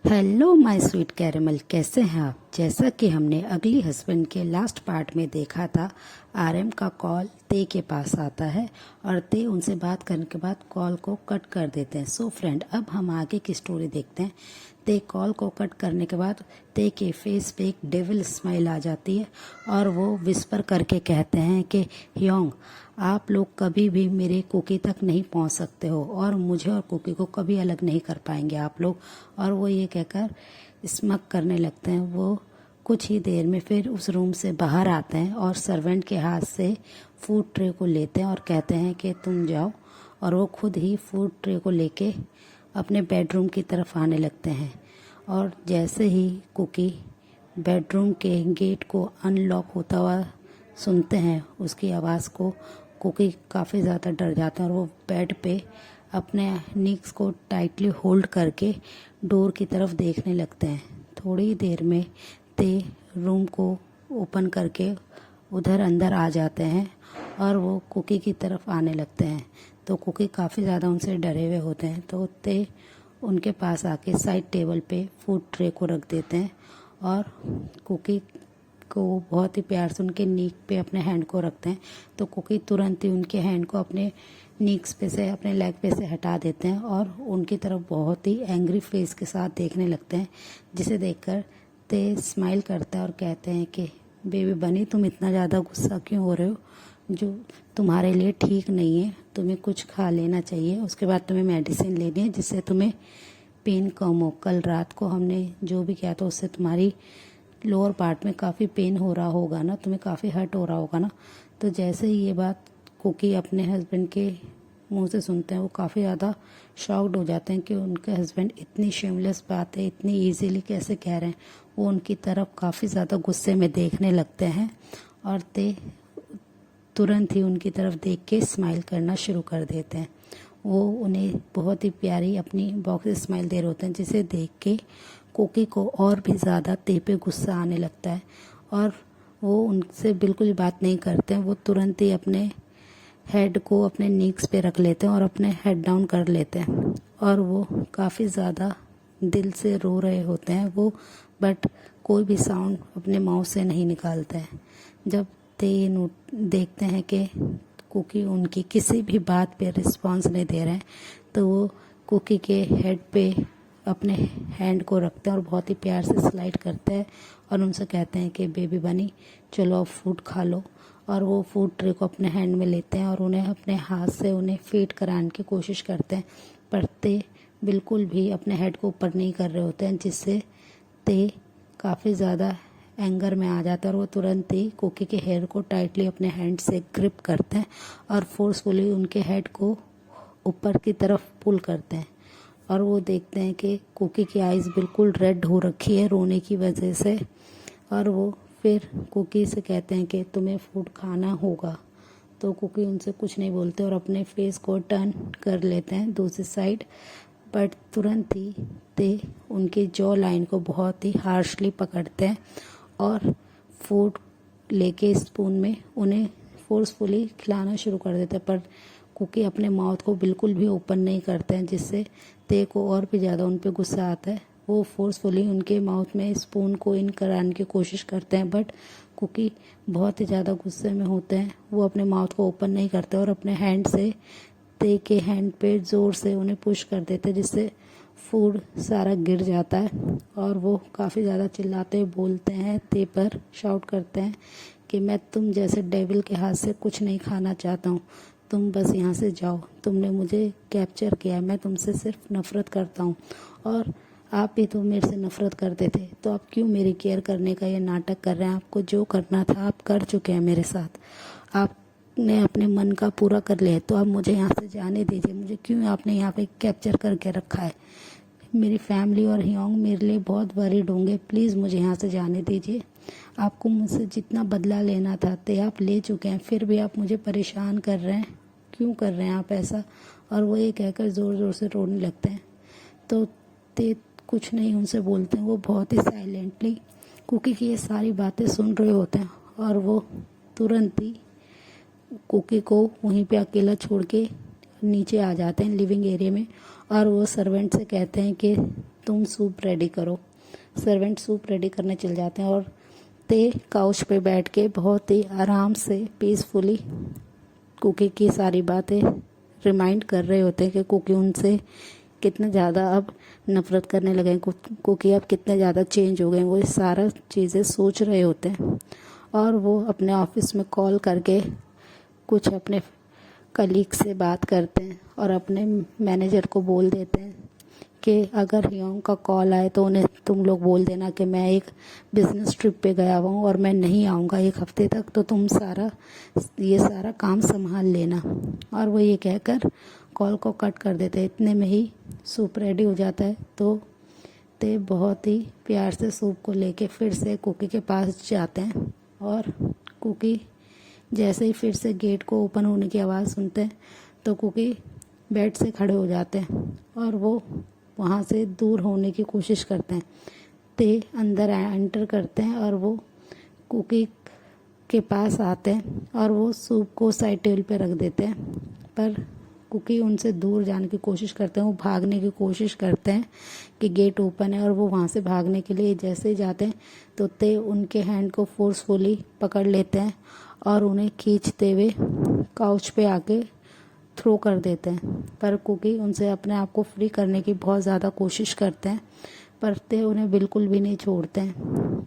Hello my sweet caramel, कैसे हैं आप। जैसा कि हमने अगली हस्बैंड के लास्ट पार्ट में देखा था, आरएम का कॉल ते के पास आता है और ते उनसे बात करने के बाद कॉल को कट कर देते हैं। सो फ्रेंड, अब हम आगे की स्टोरी देखते हैं। ते कॉल को कट करने के बाद ते के फेस पे एक डेविल स्माइल आ जाती है और वो विस्पर करके कहते हैं कि ह्योंग, आप लोग कभी भी मेरे कुकी तक नहीं पहुंच सकते हो और मुझे और कुकी को कभी अलग नहीं कर पाएंगे आप लोग। और वो ये कहकर स्मक करने लगते हैं। वो कुछ ही देर में फिर उस रूम से बाहर आते हैं और सर्वेंट के हाथ से फूड ट्रे को लेते हैं और कहते हैं कि तुम जाओ। और वो खुद ही फूड ट्रे को लेके अपने बेडरूम की तरफ आने लगते हैं। और जैसे ही कुकी बेडरूम के गेट को अनलॉक होता हुआ सुनते हैं, उसकी आवाज़ को कुकी काफ़ी ज़्यादा डर जाते हैं और वो बेड पे अपने नीक्स को टाइटली होल्ड करके डोर की तरफ देखने लगते हैं। थोड़ी देर में ते रूम को ओपन करके उधर अंदर आ जाते हैं और वो कुकी की तरफ आने लगते हैं। तो कुकी काफ़ी ज़्यादा उनसे डरे हुए होते हैं, तो ते उनके पास आके साइड टेबल पे फूड ट्रे को रख देते हैं और कुकी को बहुत ही प्यार से उनके नीक पे अपने हैंड को रखते हैं। तो कुकी तुरंत ही उनके हैंड को अपने नीक्स पे से, अपने लेग पे से हटा देते हैं और उनकी तरफ बहुत ही एंग्री फेस के साथ देखने लगते हैं, जिसे देखकर ते स्माइल करता है और कहते हैं कि बेबी बनी, तुम इतना ज़्यादा गुस्सा क्यों हो रहे हो, जो तुम्हारे लिए ठीक नहीं है। तुम्हें कुछ खा लेना चाहिए, उसके बाद तुम्हें मेडिसिन लेनी है जिससे तुम्हें पेन कम हो। कल रात को हमने जो भी किया था उससे तुम्हारी लोअर पार्ट में काफ़ी पेन हो रहा होगा ना, तुम्हें काफ़ी हर्ट हो रहा होगा ना। तो जैसे ही ये बात कुकी अपने हस्बैंड के मुंह से सुनते हैं, वो काफ़ी ज़्यादा शॉक्ड हो जाते हैं कि उनके हस्बैंड इतनी शेमलेस बात है इतनी इजीली कैसे कह रहे हैं। वो उनकी तरफ काफ़ी ज़्यादा गुस्से में देखने लगते हैं और ते तुरंत ही उनकी तरफ देख के स्माइल करना शुरू कर देते हैं। वो उन्हें बहुत ही प्यारी अपनी बॉक्स स्माइल दे रहे होते हैं, जिसे देख के कुकी को और भी ज़्यादा ते पे गुस्सा आने लगता है और वो उनसे बिल्कुल बात नहीं करते हैं। वो तुरंत ही अपने हेड को अपने नीक्स पे रख लेते हैं और अपने हेड डाउन कर लेते हैं और वो काफ़ी ज़्यादा दिल से रो रहे होते हैं वो, बट कोई भी साउंड अपने माउथ से नहीं निकालते हैं। जब ते देखते हैं कि कुकी उनकी किसी भी बात पे रिस्पॉन्स नहीं दे रहे हैं, तो वो कुकी के हेड पे अपने हैंड को रखते हैं और बहुत ही प्यार से स्लाइड करते हैं और उनसे कहते हैं कि बेबी बनी, चलो अब फूड खा लो। और वो फूड ट्रे को अपने हैंड में लेते हैं और उन्हें अपने हाथ से उन्हें फीड कराने की कोशिश करते हैं, पर ते बिल्कुल भी अपने हेड को ऊपर नहीं कर रहे होते हैं, जिससे ते काफ़ी ज़्यादा एंगर में आ जाता है और वो तुरंत ही कुकी के हेयर को टाइटली अपने हैंड से ग्रिप करते हैं और फोर्सफुली उनके हेड को ऊपर की तरफ पुल करते हैं। और वो देखते हैं कि कुकी की आइज़ बिल्कुल रेड हो रखी है रोने की वजह से। और वो फिर कुकी से कहते हैं कि तुम्हें फूड खाना होगा। तो कुकी उनसे कुछ नहीं बोलते और अपने फेस को टर्न कर लेते हैं दूसरी साइड, बट तुरंत ही ते उनकी जॉ लाइन को बहुत ही हार्शली पकड़ते हैं और फूड लेके स्पून में उन्हें फोर्सफुली खिलाना शुरू कर देते हैं, पर कुकी अपने माउथ को बिल्कुल भी ओपन नहीं करते हैं, जिससे ते को और भी ज़्यादा उन पर गुस्सा आता है। वो फोर्सफुली उनके माउथ में स्पून को इन कराने की कोशिश करते हैं, बट कुकी बहुत ही ज़्यादा गुस्से में होते हैं। वो अपने माउथ को ओपन नहीं करते और अपने हैंड से ते के हैंड पे ज़ोर से उन्हें पुश कर देते हैं, जिससे फूड सारा गिर जाता है और वो काफ़ी ज़्यादा चिल्लाते बोलते हैं, ते पर शाउट करते हैं कि मैं तुम जैसे डेविल के हाथ से कुछ नहीं खाना चाहता हूँ, तुम बस यहाँ से जाओ, तुमने मुझे कैप्चर किया, मैं तुमसे सिर्फ नफ़रत करता हूँ और आप भी तो मेरे से नफ़रत करते थे, तो आप क्यों मेरी केयर करने का ये नाटक कर रहे हैं। आपको जो करना था आप कर चुके हैं मेरे साथ, आपने अपने मन का पूरा कर लिया, तो आप मुझे यहाँ से जाने दीजिए। मुझे क्यों आपने यहाँ पे कैप्चर करके रखा है। मेरी फैमिली और ह्योंग मेरे लिए बहुत वरीड होंगे, प्लीज़ मुझे यहाँ से जाने दीजिए। आपको मुझसे जितना बदला लेना था तो आप ले चुके हैं, फिर भी आप मुझे परेशान कर रहे हैं, क्यों कर रहे हैं आप ऐसा। और वो ये कहकर ज़ोर ज़ोर से रोने लगते हैं। तो ते कुछ नहीं उनसे बोलते हैं, वो बहुत ही साइलेंटली कुकी की ये सारी बातें सुन रहे होते हैं और वो तुरंत ही कुकी को वहीं पे अकेला छोड़ के नीचे आ जाते हैं लिविंग एरिया में और वो सर्वेंट से कहते हैं कि तुम सूप रेडी करो। सर्वेंट सूप रेडी करने चल जाते हैं और ते काउच पे बैठ के बहुत ही आराम से पीसफुली कुकी की सारी बातें रिमाइंड कर रहे होते हैं कि कुकी उनसे कितना ज़्यादा अब नफ़रत करने लगे हैं, कुकी अब कितने ज़्यादा चेंज हो गए हैं। वो ये सारा चीज़ें सोच रहे होते हैं और वो अपने ऑफिस में कॉल करके कुछ अपने कलीग से बात करते हैं और अपने मैनेजर को बोल देते हैं कि अगर हियोंग का कॉल आए तो उन्हें तुम लोग बोल देना कि मैं एक बिज़नेस ट्रिप पे गया हुआ हूँ और मैं नहीं आऊँगा 1 हफ्ते तक, तो तुम ये सारा काम संभाल लेना। और वो ये कहकर कॉल को कट कर देते हैं। इतने में ही सूप रेडी हो जाता है। तो ते बहुत ही प्यार से सूप को लेके फिर से कुकी के पास जाते हैं और कुकी जैसे ही फिर से गेट को ओपन होने की आवाज़ सुनते हैं तो कुकी बेड से खड़े हो जाते हैं और वो वहाँ से दूर होने की कोशिश करते हैं। ते अंदर एंटर करते हैं और वो कुकी के पास आते हैं और वो सूप को साइड टेबल पे रख देते हैं, पर कुकी उनसे दूर जाने की कोशिश करते हैं। वो भागने की कोशिश करते हैं कि गेट ओपन है और वो वहाँ से भागने के लिए जैसे ही जाते हैं तो ते उनके हैंड को फोर्सफुली पकड़ लेते हैं और उन्हें खींचते हुए काउच पे आके थ्रो कर देते हैं। पर कुकी उनसे अपने आप को फ्री करने की बहुत ज़्यादा कोशिश करते हैं, पर ते उन्हें बिल्कुल भी नहीं छोड़ते हैं।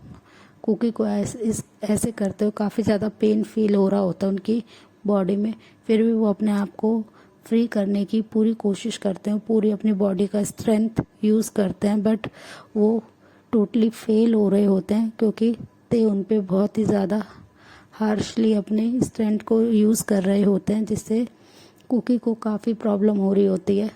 कुकी को ऐसे करते हुए काफ़ी ज़्यादा पेन फील हो रहा होता है उनकी बॉडी में, फिर भी वो अपने आप को फ्री करने की पूरी कोशिश करते हैं, पूरी अपनी बॉडी का स्ट्रेंथ यूज़ करते हैं, बट वो टोटली फेल हो रहे होते हैं क्योंकि ते उन पे बहुत ही ज़्यादा हार्शली अपने स्ट्रेंथ को यूज़ कर रहे होते हैं, जिससे कुकी को काफ़ी प्रॉब्लम हो रही होती है।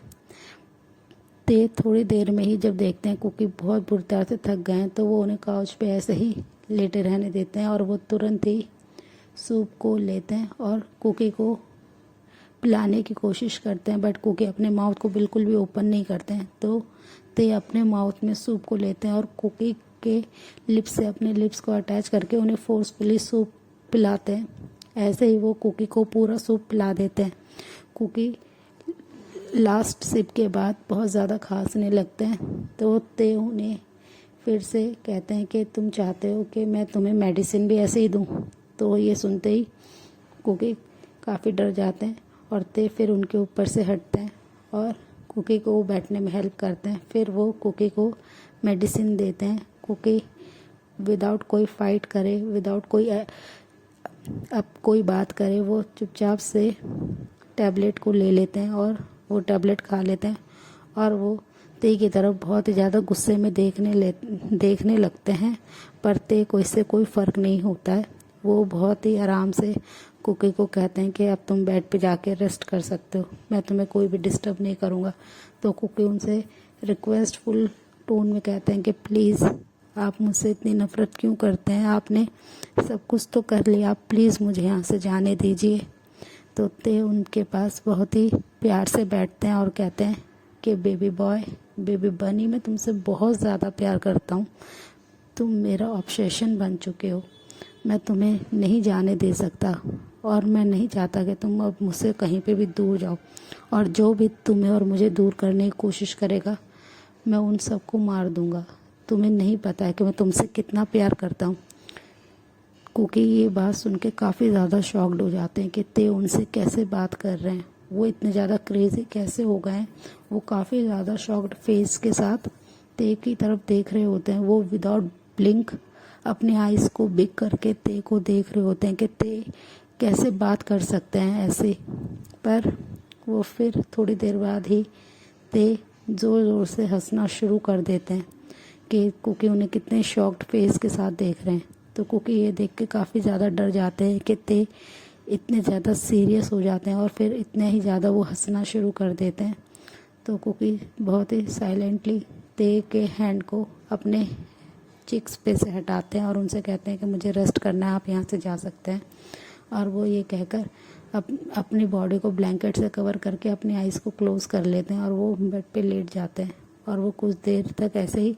ते थोड़ी देर में ही जब देखते हैं कुकी बहुत बुरी तरह से थक गए हैं तो वो उन्हें काउच पे ऐसे ही लेटे रहने देते हैं और वो तुरंत ही सूप को लेते हैं और कुकी को पिलाने की कोशिश करते हैं, बट कुकी अपने माउथ को बिल्कुल भी ओपन नहीं करते हैं। तो ते अपने माउथ में सूप को लेते हैं और कुकी के लिप्स से अपने लिप्स को अटैच करके उन्हें फोर्सफुली सूप पिलाते हैं। ऐसे ही वो कुकी को पूरा सूप पिला देते हैं। कुकी लास्ट सिप के बाद बहुत ज़्यादा खांसने लगते हैं तो ते उन्हें फिर से कहते हैं कि तुम चाहते हो कि मैं तुम्हें मेडिसिन भी ऐसे ही दूं। तो ये सुनते ही कुकी काफ़ी डर जाते हैं और ते फिर उनके ऊपर से हटते हैं और कुकी को बैठने में हेल्प करते हैं। फिर वो कुकी को मेडिसिन देते हैं। कुकी विदाउट कोई फाइट करे, विदाउट कोई बात करे, वो चुपचाप से टैबलेट को ले लेते हैं और वो टैबलेट खा लेते हैं और वो ते की तरफ बहुत ही ज़्यादा गुस्से में देखने लगते हैं, पर ते को इससे कोई फ़र्क नहीं होता है। वो बहुत ही आराम से कुकी को कहते हैं कि अब तुम बेड पे जाके रेस्ट कर सकते हो, मैं तुम्हें कोई भी डिस्टर्ब नहीं करूँगा। तो कुकी उनसे रिक्वेस्टफुल टोन में कहते हैं कि प्लीज़ आप मुझसे इतनी नफ़रत क्यों करते हैं, आपने सब कुछ तो कर लिया, आप प्लीज़ मुझे यहाँ से जाने दीजिए। तो ते उनके पास बहुत ही प्यार से बैठते हैं और कहते हैं कि बेबी बॉय, बेबी बनी, मैं तुमसे बहुत ज़्यादा प्यार करता हूँ, तुम मेरा ऑब्सेशन बन चुके हो, मैं तुम्हें नहीं जाने दे सकता और मैं नहीं चाहता कि तुम अब मुझसे कहीं पे भी दूर जाओ, और जो भी तुम्हें और मुझे दूर करने की कोशिश करेगा मैं उन सबको मार दूँगा। तुम्हें नहीं पता है कि मैं तुमसे कितना प्यार करता हूँ। कुकी ये बात सुन के काफ़ी ज़्यादा शॉक्ड हो जाते हैं कि ते उनसे कैसे बात कर रहे हैं, वो इतने ज़्यादा क्रेज़ी कैसे हो गए हैं। वो काफ़ी ज़्यादा शॉक्ड फेस के साथ ते की तरफ देख रहे होते हैं। वो विदाउट ब्लिंक अपने आइज़ को बिग करके ते को देख रहे होते हैं कि ते कैसे बात कर सकते हैं ऐसे। पर वो फिर थोड़ी देर बाद ही ते ज़ोर ज़ोर से हंसना शुरू कर देते हैं कि कुकी उन्हें कितने शॉक्ड फेस के साथ देख रहे हैं। तो कुकी ये देख के काफ़ी ज़्यादा डर जाते हैं कि ते इतने ज़्यादा सीरियस हो जाते हैं और फिर इतने ही ज़्यादा वो हंसना शुरू कर देते हैं। तो कुकी बहुत ही साइलेंटली ते के हैंड को अपने चिक्स पे से हटाते हैं और उनसे कहते हैं कि मुझे रेस्ट करना है, आप यहाँ से जा सकते हैं। और वो ये कहकर अपनी बॉडी को ब्लैंकेट से कवर करके अपनी आइज़ को क्लोज़ कर लेते हैं और वो बेड पे लेट जाते हैं और वो कुछ देर तक ऐसे ही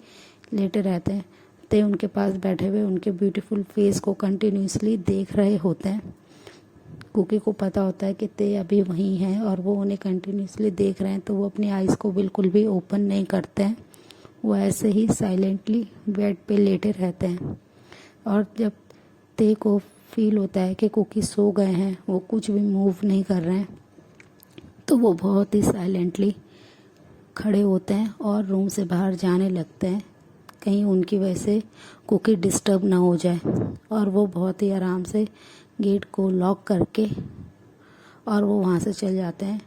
लेटे रहते हैं। ते उनके पास बैठे हुए उनके ब्यूटीफुल फेस को कंटिन्यूसली देख रहे होते हैं। कुकी को पता होता है कि ते अभी वहीं हैं और वो उन्हें कंटिन्यूसली देख रहे हैं, तो वो अपनी आइज़ को बिल्कुल भी ओपन नहीं करते हैं। वो ऐसे ही साइलेंटली बेड पे लेटे रहते हैं। और जब ते को फील होता है कि कुकी सो गए हैं, वो कुछ भी मूव नहीं कर रहे हैं, तो वो बहुत ही साइलेंटली खड़े होते हैं और रूम से बाहर जाने लगते हैं, कहीं उनकी वजह से कुकी डिस्टर्ब ना हो जाए। और वो बहुत ही आराम से गेट को लॉक करके और वो वहाँ से चल जाते हैं।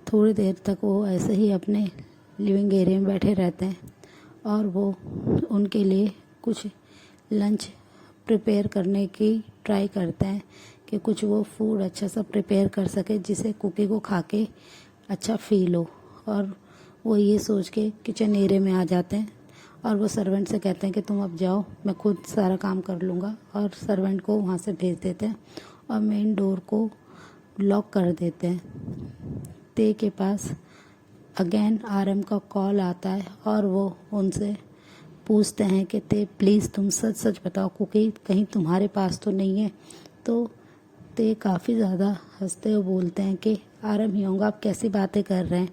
थोड़ी देर तक वो ऐसे ही अपने लिविंग एरिया में बैठे रहते हैं और वो उनके लिए कुछ लंच प्रिपेयर करने की ट्राई करते हैं कि कुछ वो फूड अच्छा सा प्रिपेयर कर सके जिसे कुकी को खा के अच्छा फील हो। और वो ये सोच के किचन एरिया में आ जाते हैं और वो सर्वेंट से कहते हैं कि तुम अब जाओ, मैं खुद सारा काम कर लूँगा। और सर्वेंट को वहाँ से भेज देते हैं और मेन डोर को लॉक कर देते हैं। ते के पास अगेन आरएम का कॉल आता है और वो उनसे पूछते हैं कि ते प्लीज़ तुम सच सच बताओ कुकी कहीं तुम्हारे पास तो नहीं है। तो ते काफ़ी ज़्यादा हंसते हुए बोलते हैं कि आरएम ही होगा, आप कैसी बातें कर रहे हैं,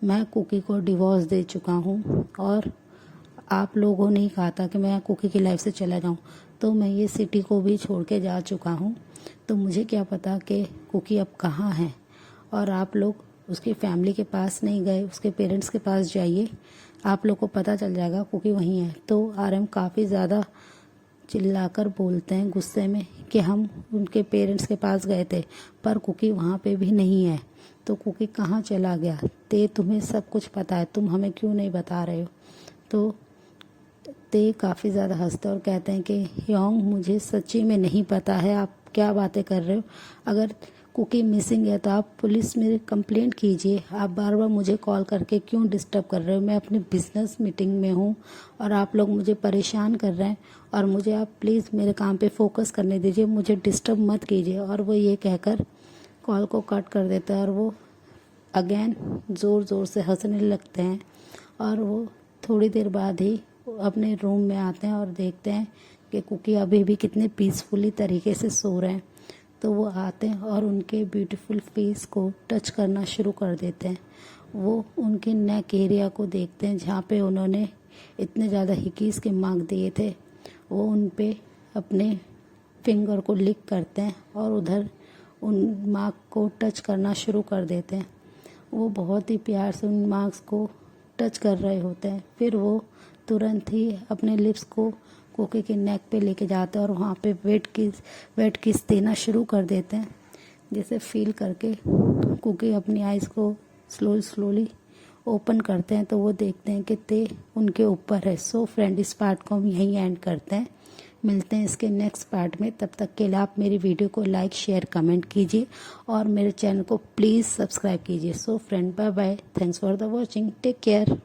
मैं कुकी को डिवोर्स दे चुका हूँ और आप लोगों ने ही कहा था कि मैं कुकी की लाइफ से चला जाऊँ, तो मैं ये सिटी को भी छोड़ के जा चुका हूँ। तो मुझे क्या पता कि कुकी अब कहाँ है। और आप लोग उसकी फैमिली के पास नहीं गए, उसके पेरेंट्स के पास जाइए, आप लोग को पता चल जाएगा कुकी वहीं है। तो आरएम काफ़ी ज़्यादा चिल्लाकर बोलते हैं गुस्से में कि हम उनके पेरेंट्स के पास गए थे पर कुकी वहाँ पे भी नहीं है, तो कुकी कहाँ चला गया। ते तुम्हें सब कुछ पता है, तुम हमें क्यों नहीं बता रहे हो। तो ते काफ़ी ज़्यादा हंसते और कहते हैं कि योंग मुझे सच्ची में नहीं पता है, आप क्या बातें कर रहे हो। अगर कुकी मिसिंग है तो आप पुलिस में कंप्लेंट कीजिए, आप बार बार मुझे कॉल करके क्यों डिस्टर्ब कर रहे हो। मैं अपनी बिजनेस मीटिंग में हूँ और आप लोग मुझे परेशान कर रहे हैं और मुझे आप प्लीज़ मेरे काम पे फोकस करने दीजिए, मुझे डिस्टर्ब मत कीजिए। और वो ये कहकर कॉल को कट कर देते हैं और वो अगेन ज़ोर ज़ोर से हंसने लगते हैं। और वो थोड़ी देर बाद ही अपने रूम में आते हैं और देखते हैं कि कुकी अभी भी कितने पीसफुली तरीके से सो रहे हैं। तो वो आते हैं और उनके ब्यूटीफुल फेस को टच करना शुरू कर देते हैं। वो उनके नेक एरिया को देखते हैं जहाँ पे उन्होंने इतने ज़्यादा हिकीज़ के मार्क दिए थे। वो उन पे अपने फिंगर को लिक करते हैं और उधर उन मार्क को टच करना शुरू कर देते हैं। वो बहुत ही प्यार से उन मार्क्स को टच कर रहे होते हैं। फिर वो तुरंत ही अपने लिप्स को कुकी के नेक पे लेके जाते हैं और वहाँ पे वेट किस देना शुरू कर देते हैं, जिसे फील करके कुकी अपनी आइज़ को स्लोली ओपन करते हैं। तो वो देखते हैं कि ते उनके ऊपर है। सो फ्रेंड, इस पार्ट को हम यहीं एंड करते हैं, मिलते हैं इसके नेक्स्ट पार्ट में। तब तक के लिए आप मेरी वीडियो को लाइक शेयर कमेंट कीजिए और मेरे चैनल को प्लीज़ सब्सक्राइब कीजिए। So friend, bye bye, thanks for the watching, take care.